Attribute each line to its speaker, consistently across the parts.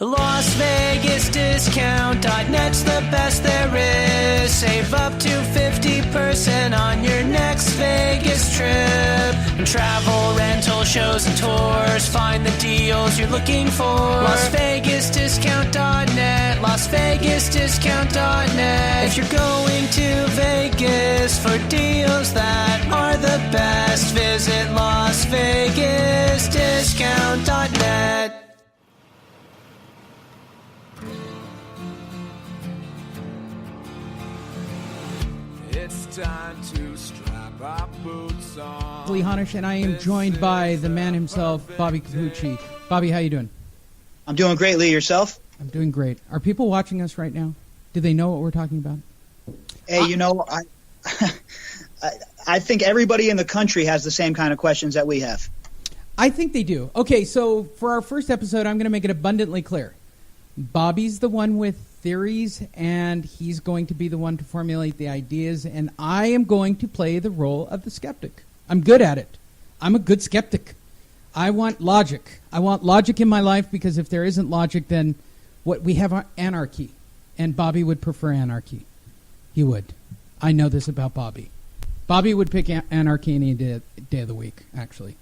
Speaker 1: Las Vegas Discount.net's the best there is. Save up to 50% on your next Vegas trip. Travel, rental, shows, and tours. Find the deals you're looking for. Las Vegas Discount.net. Las Vegas Discount.net. If you're going to Vegas for deals that are the best, visit Las Vegas Discount.net.
Speaker 2: It's time to strap our boots on.
Speaker 3: Lee Honish, and I am joined by the man himself, Bobby Capucci. Bobby, how you doing?
Speaker 4: I'm doing great, Lee. Yourself?
Speaker 3: I'm doing great. Are people watching us right now? Do they know what we're talking about?
Speaker 4: Hey, I think everybody in the country has the same kind of questions that we have.
Speaker 3: I think they do. Okay, so for our first episode, I'm going to make it abundantly clear. Bobby's the one with theories, and he's going to be the one to formulate the ideas, and I am going to play the role of the skeptic. I'm good at it. I'm a good skeptic. I want logic. I want logic in my life, because if there isn't logic, then what we have anarchy, and Bobby would prefer anarchy. He would. I know this about Bobby. Bobby would pick anarchy any day of the week, actually.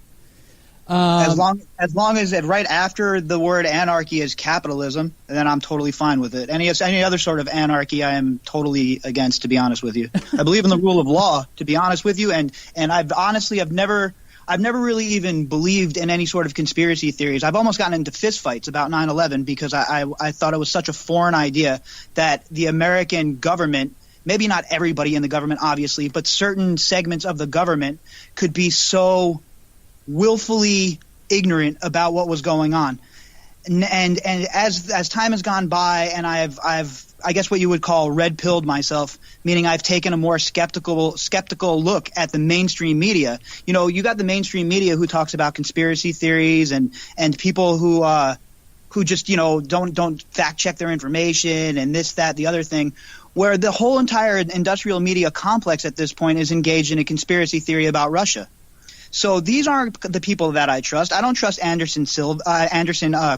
Speaker 4: As long as it right after the word anarchy is capitalism, then I'm totally fine with it. Any other sort of anarchy, I am totally against, to be honest with you. I believe in the rule of law, to be honest with you, and I've never really even believed in any sort of conspiracy theories. I've almost gotten into fistfights about 9/11 because I thought it was such a foreign idea that the American government, maybe not everybody in the government, obviously, but certain segments of the government could be so willfully ignorant about what was going on. And as time has gone by, and I've I guess what you would call red-pilled myself, meaning I've taken a more skeptical look at the mainstream media. You know, you got the mainstream media who talks about conspiracy theories and people who just, you know, don't fact check their information and this, that, the other thing, where the whole entire industrial media complex at this point is engaged in a conspiracy theory about Russia. So these aren't the people that I trust. I don't trust Anderson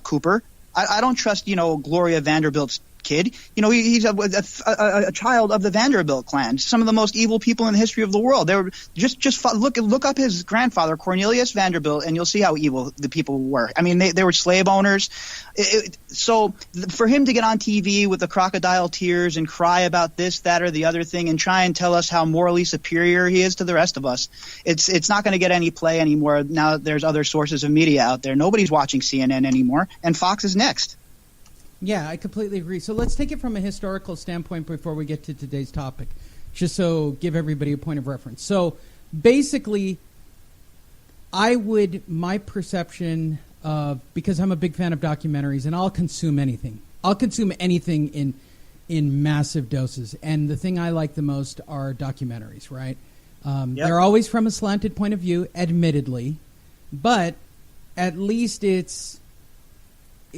Speaker 4: Cooper. I don't trust, you know, Gloria Vanderbilt's kid. You know, he's a child of the Vanderbilt clan, some of the most evil people in the history of the world. They were look up his grandfather, Cornelius Vanderbilt, and you'll see how evil the people were. I mean, they were slave owners. So for him to get on TV with the crocodile tears and cry about this, that, or the other thing and try and tell us how morally superior he is to the rest of us, it's not going to get any play anymore. Now that there's other sources of media out there. Nobody's watching CNN anymore, and Fox is next.
Speaker 3: Yeah, I completely agree. So let's take it from a historical standpoint before we get to today's topic, just so give everybody a point of reference. So basically, my perception of, because I'm a big fan of documentaries, and I'll consume anything. I'll consume anything in massive doses. And the thing I like the most are documentaries, right? Yep. They're always from a slanted point of view, admittedly, but at least it's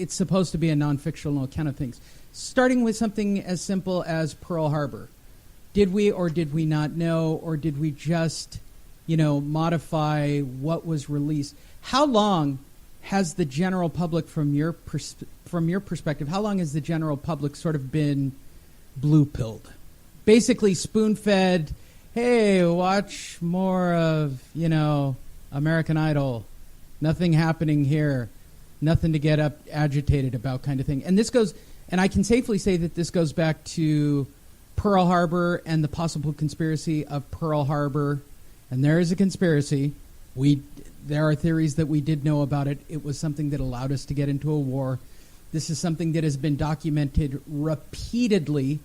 Speaker 3: supposed to be a non-fictional account of things. Starting with something as simple as Pearl Harbor. Did we or did we not know, or did we just, you know, modify what was released? How long has the general public, from your perspective, how long has the general public sort of been blue-pilled? Basically spoon-fed, hey, watch more of, you know, American Idol. Nothing happening here. Nothing to get agitated about, kind of thing. And this goes, and I can safely say that this goes back to Pearl Harbor and the possible conspiracy of Pearl Harbor. And there is a conspiracy. There are theories that we did know about it. It was something that allowed us to get into a war. This is something that has been documented repeatedly,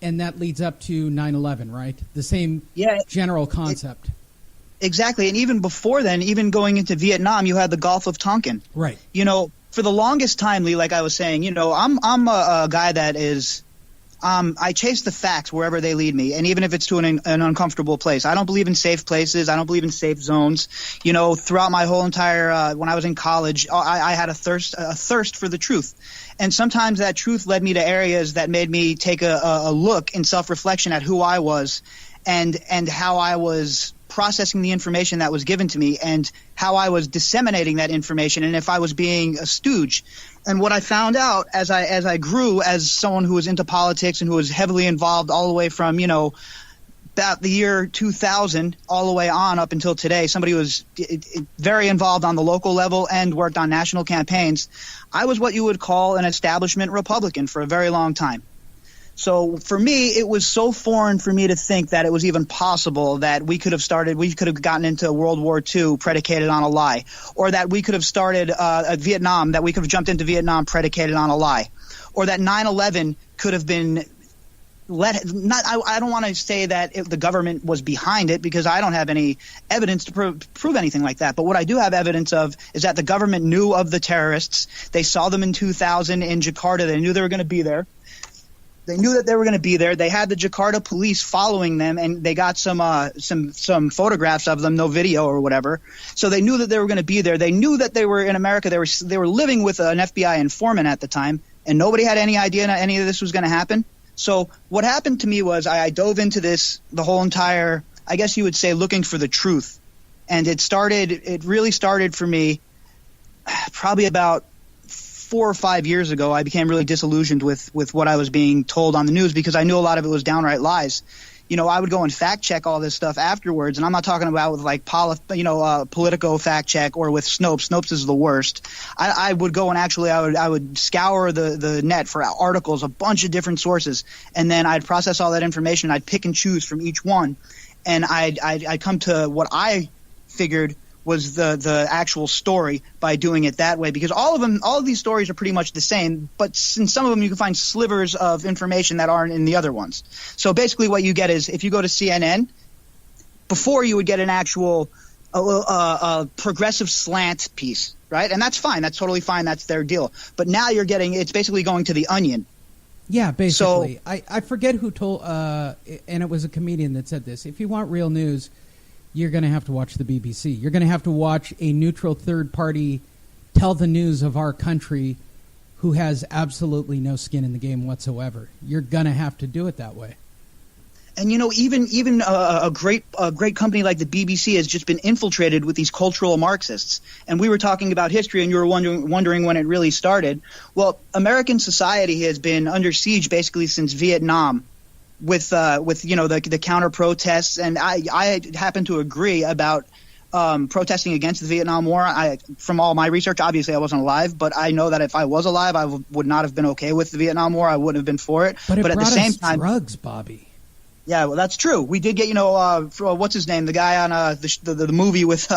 Speaker 3: and that leads up to 9/11, right? The same general concept.
Speaker 4: Exactly, and even before then, even going into Vietnam, you had the Gulf of Tonkin.
Speaker 3: Right.
Speaker 4: You know, for the longest time, Lee, like I was saying, you know, I'm a guy that is, I chase the facts wherever they lead me, and even if it's to an uncomfortable place. I don't believe in safe places. I don't believe in safe zones. You know, throughout my whole entire when I was in college, I had a thirst for the truth, and sometimes that truth led me to areas that made me take a look in self-reflection at who I was, and how I was processing the information that was given to me and how I was disseminating that information and if I was being a stooge. And what I found out as I grew as someone who was into politics and who was heavily involved all the way from, about the year 2000 all the way on up until today, somebody who was very involved on the local level and worked on national campaigns. I was what you would call an establishment Republican for a very long time. So for me, it was so foreign for me to think that it was even possible that we could have gotten into World War II predicated on a lie, or that we could have started Vietnam, that we could have jumped into Vietnam predicated on a lie, or that 9/11 could have been I don't want to say that the government was behind it because I don't have any evidence to prove anything like that. But what I do have evidence of is that the government knew of the terrorists. They saw them in 2000 in Jakarta. They knew they were going to be there. They knew that they were going to be there. They had the Jakarta police following them, and they got some photographs of them, no video or whatever. So they knew that they were going to be there. They knew that they were in America. They were living with an FBI informant at the time, and nobody had any idea that any of this was going to happen. So what happened to me was I dove into this, the whole entire, I guess you would say, looking for the truth. And it really started for me probably about 4 or 5 years ago. I became really disillusioned with what I was being told on the news because I knew a lot of it was downright lies. I would go and fact check all this stuff afterwards, and I'm not talking about with like Politico fact check or with Snopes. Snopes is the worst. I would go and actually I would scour the net for articles, a bunch of different sources, and then I'd process all that information. I'd pick and choose from each one, and I'd come to what I figured was the actual story by doing it that way, because all of these stories are pretty much the same, but in some of them you can find slivers of information that aren't in the other ones. So basically what you get is, if you go to CNN, before you would get an actual progressive slant piece, right? And that's fine. That's totally fine. That's their deal. But now it's basically going to the Onion.
Speaker 3: Yeah, basically. So, I forget who told, and it was a comedian that said this. If you want real news, you're going to have to watch the BBC. You're going to have to watch a neutral third party tell the news of our country who has absolutely no skin in the game whatsoever. You're going to have to do it that way.
Speaker 4: And even a great company like the BBC has just been infiltrated with these cultural Marxists. And we were talking about history, and you were wondering when it really started. Well, American society has been under siege basically since Vietnam, with the counter protests, and I happen to agree about protesting against the Vietnam War. From all my research, obviously I wasn't alive, but I know that if I was alive, I would not have been okay with the Vietnam War. I wouldn't have been for it.
Speaker 3: But
Speaker 4: at the same time,
Speaker 3: drugs, Bobby.
Speaker 4: Yeah, well, that's true. We did get, what's his name, the guy on the movie with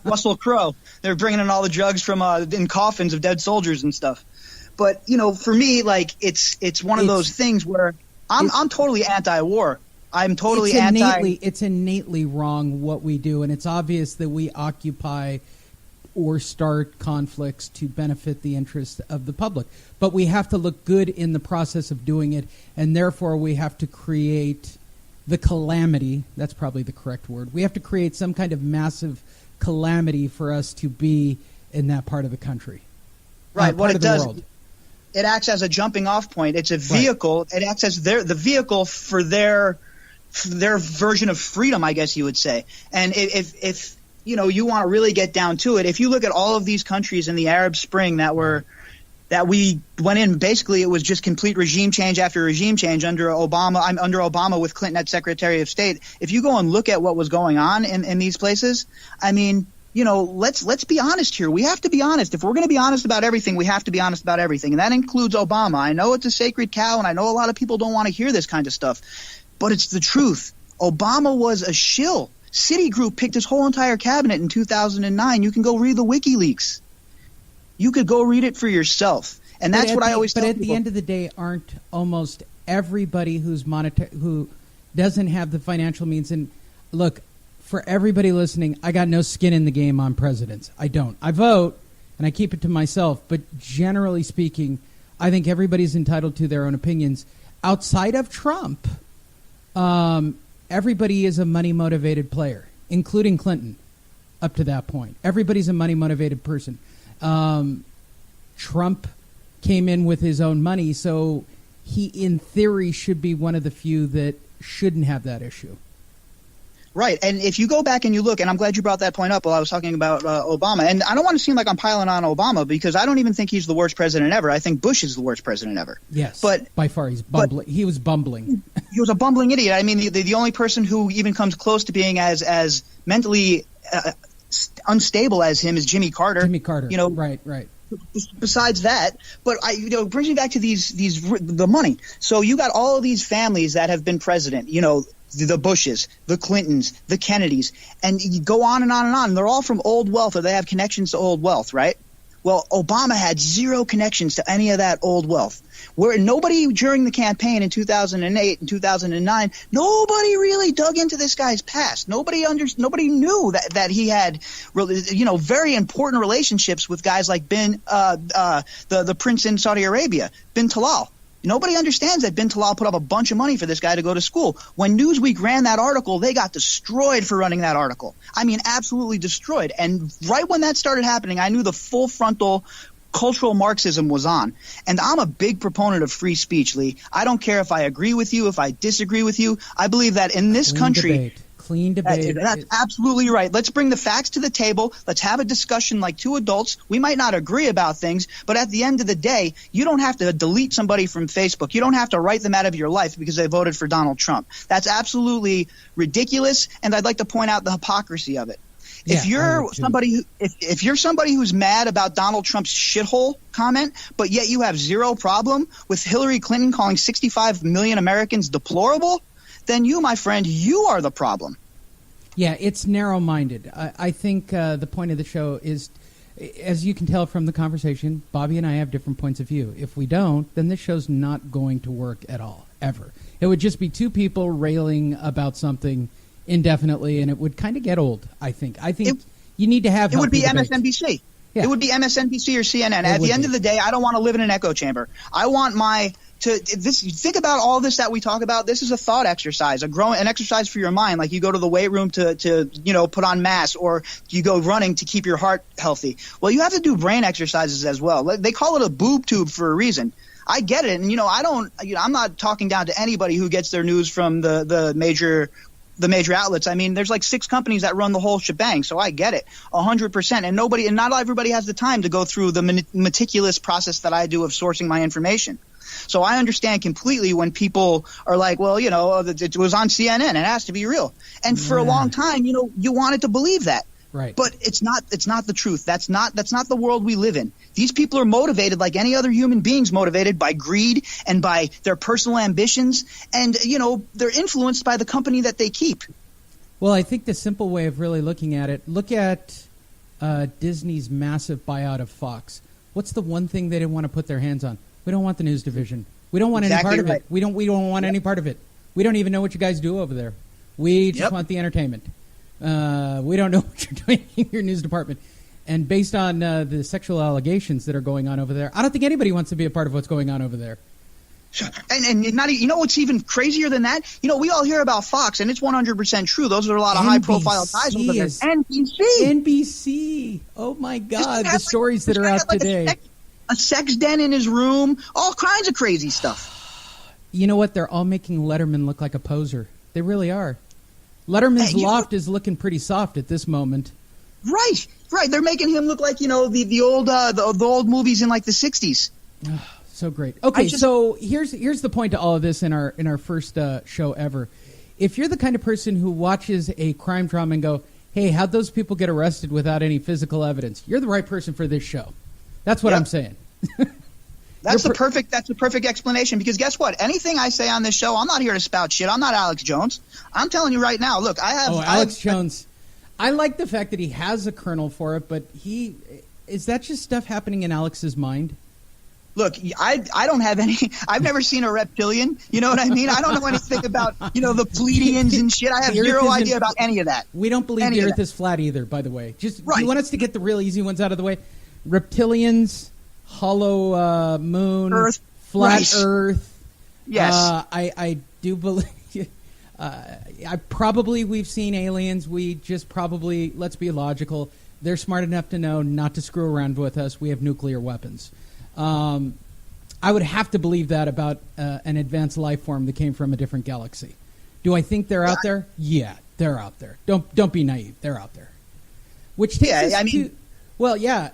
Speaker 4: Russell Crowe. They're bringing in all the drugs from in coffins of dead soldiers and stuff. But for me, like it's one of those things where I'm totally anti-war. I'm totally
Speaker 3: It's innately wrong what we do, and it's obvious that we occupy or start conflicts to benefit the interests of the public. But we have to look good in the process of doing it, and therefore we have to create the calamity. That's probably the correct word. We have to create some kind of massive calamity for us to be in that part of the country.
Speaker 4: Right. What it does.
Speaker 3: World.
Speaker 4: It acts as a jumping off point. It's a vehicle. Right. It acts as the vehicle for their version of freedom, I guess you would say. And if you want to really get down to it, if you look at all of these countries in the Arab Spring that we went in, basically it was just complete regime change after regime change under Obama with Clinton as Secretary of State. If you go and look at what was going on in these places, I mean, let's be honest here. We have to be honest. If we're going to be honest about everything, we have to be honest about everything. And that includes Obama. I know it's a sacred cow, and I know a lot of people don't want to hear this kind of stuff, but it's the truth. Obama was a shill. Citigroup picked his whole entire cabinet in 2009. You can go read the WikiLeaks. You could go read it for yourself. And that's what I always tell people. But at
Speaker 3: the end of the day, aren't almost everybody who doesn't have the financial means, and look, for everybody listening, I got no skin in the game on presidents. I don't. I vote, and I keep it to myself. But generally speaking, I think everybody's entitled to their own opinions. Outside of Trump, everybody is a money-motivated player, including Clinton, up to that point. Everybody's a money-motivated person. Trump came in with his own money, so he, in theory, should be one of the few that shouldn't have that issue.
Speaker 4: Right, and if you go back and you look, and I'm glad you brought that point up while I was talking about Obama, and I don't want to seem like I'm piling on Obama because I don't even think he's the worst president ever. I think Bush is the worst president ever.
Speaker 3: Yes,
Speaker 4: but
Speaker 3: by far he was bumbling.
Speaker 4: He was a bumbling idiot. I mean, the only person who even comes close to being as mentally unstable as him is Jimmy Carter.
Speaker 3: Jimmy Carter,
Speaker 4: you know,
Speaker 3: right.
Speaker 4: Besides that, but it brings me back to the money. So you got all of these families that have been president, you know, the Bushes, the Clintons, the Kennedys, and you go on and on and on. They're all from old wealth, or they have connections to old wealth, right? Well, Obama had zero connections to any of that old wealth. Where nobody during the campaign in 2008 and 2009, nobody really dug into this guy's past. Nobody knew that he had, you know, very important relationships with guys like the prince in Saudi Arabia, bin Talal. Nobody understands that bin Talal put up a bunch of money for this guy to go to school. When Newsweek ran that article, they got destroyed for running that article. I mean, absolutely destroyed. And right when that started happening, I knew the full frontal cultural Marxism was on. And I'm a big proponent of free speech, Lee. I don't care if I agree with you, if I disagree with you. I believe that in this country –
Speaker 3: Clean debate.
Speaker 4: That's absolutely right. Let's bring the facts to the table. Let's have a discussion like two adults. We might not agree about things, but at the end of the day, you don't have to delete somebody from Facebook. You don't have to write them out of your life because they voted for Donald Trump. That's absolutely ridiculous, and I'd like to point out the hypocrisy of it.
Speaker 3: Yeah,
Speaker 4: if you're somebody who's mad about Donald Trump's shithole comment, but yet you have zero problem with Hillary Clinton calling 65 million Americans deplorable, then you, my friend, you are the problem.
Speaker 3: Yeah, it's narrow-minded. I think the point of the show is, as you can tell from the conversation, Bobby and I have different points of view. If we don't, then this show's not going to work at all, ever. It would just be two people railing about something indefinitely, and it would kind of get old, I think. You need to have
Speaker 4: it would be
Speaker 3: debates.
Speaker 4: MSNBC. Yeah. It would be MSNBC or CNN. At the end of the day, I don't want to live in an echo chamber. I want think about all this that we talk about. This is a thought exercise, an exercise for your mind. Like you go to the weight room to put on mass, or you go running to keep your heart healthy. Well, you have to do brain exercises as well. They call it a boob tube for a reason. I get it, and I'm not talking down to anybody who gets their news from the major outlets. I mean, there's like 6 companies that run the whole shebang, so I get it 100%. And not everybody has the time to go through the meticulous process that I do of sourcing my information. So I understand completely when people are like, well, it was on CNN, it has to be real. And for a long time, you wanted to believe that.
Speaker 3: Right.
Speaker 4: But it's not the truth. That's not the world we live in. These people are motivated like any other human beings, motivated by greed and by their personal ambitions, and they're influenced by the company that they keep.
Speaker 3: Well, I think the simple way of really looking at it, look at Disney's massive buyout of Fox. What's the one thing they didn't want to put their hands on? We don't want the news division. We don't want any part of it. We don't want any part of it. We don't even know what you guys do over there. We just want the entertainment. We don't know what you're doing in your news department. And based on the sexual allegations that are going on over there, I don't think anybody wants to be a part of what's going on over there.
Speaker 4: And not, what's even crazier than that? We all hear about Fox, and it's 100% true. Those are a lot of high-profile guys over there. NBC. Oh, my God, the stories that are out today. A sex den in his room, all kinds of crazy stuff.
Speaker 3: You know what? They're all making Letterman look like a poser. They really are. Letterman's loft is looking pretty soft at this moment. Right.
Speaker 4: They're making him look like the old movies in like the 60s.
Speaker 3: Oh, so great. Okay, so here's the point to all of this in our first show ever. If you're the kind of person who watches a crime drama and go, "Hey, how'd those people get arrested without any physical evidence?" You're the right person for this show. That's what I'm saying.
Speaker 4: That's the perfect explanation, because guess what? Anything I say on this show, I'm not here to spout shit. I'm not Alex Jones. I'm telling you right now. Look,
Speaker 3: Alex Jones. I like the fact that he has a kernel for it, but is that just stuff happening in Alex's mind?
Speaker 4: Look, I don't have any. I've never seen a reptilian. You know what I mean? I don't know anything about the Pleiadians and shit. I have zero idea about any of that.
Speaker 3: We don't believe the Earth is flat either. By the way, do you want us to get the real easy ones out of the way? Reptilians, hollow moon,
Speaker 4: Earth,
Speaker 3: flat Earth.
Speaker 4: Yes,
Speaker 3: I do believe. We've seen aliens. We just probably, let's be logical, they're smart enough to know not to screw around with us. We have nuclear weapons. I would have to believe that about an advanced life form that came from a different galaxy. Do I think they're out there? Yeah. They're out there. Don't be naive. They're out there. Which takes us to, well, yeah.